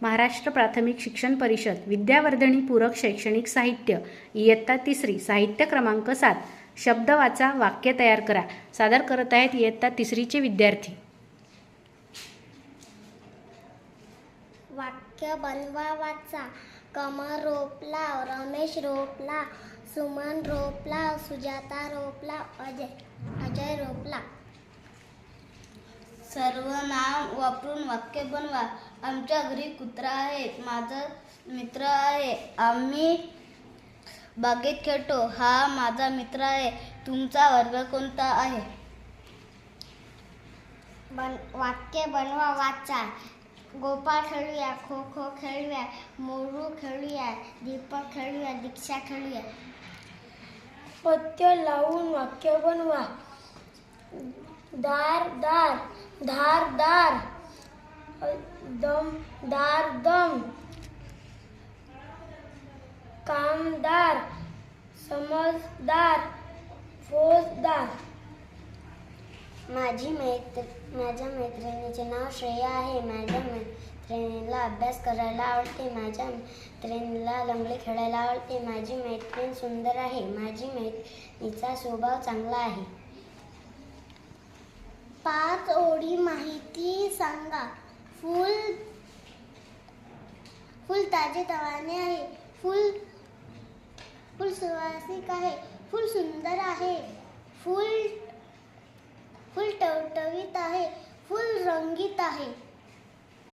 महाराष्ट्र प्राथमिक शिक्षण परिषद विद्यावर्धिनी पूरक शैक्षणिक साहित्य इयत्ता 3 साहित्य क्रमांक 7 शब्द वाचा वाक्य तयार करा। सादर करत आहेत इयत्ता 3चे विद्यार्थी। वाक्य बनवा वाचा। कमल रोपला, रमेश रोपला, सुमन रोपला, सुजाता रोपला, अजय रोपला। सर्वनाम वापरून वाक्य बनवा। आमच्या घरी कुत्रा आहे, माझा मित्र आहे, आम्ही बागेत खेळतो, हा माझा मित्र आहे। तुमचा वर्ग कोणता आहे? वाक्य बनवा वाचा। गोपाळ खेळूया, खो खो खेळूया, मोरू खेळूया, दीपक खेळूया, दीक्षा खेळूया। पत्य लावून वाक्य बनवा। दार दार, धार दार, दम दार दम, कामदार, समजदार, फौजदार। माझ्या मैत्रिणीचे नाव श्रेया आहे। माझ्या मैत्रिणीला अभ्यास करायला आवडते, माझ्या मैत्रिणीला लंगडी खेळायला आवडते। माझी मैत्रीण सुंदर आहे, माझी मैत्रिणीचा स्वभाव चांगला आहे। 5 ओळी माहिती सांगा। फूल ताजेतवाने आहे, फूल सुवासिक आहे, फूल सुंदर आहे, फूल टवटवीत आहे, फूल रंगीत आहे।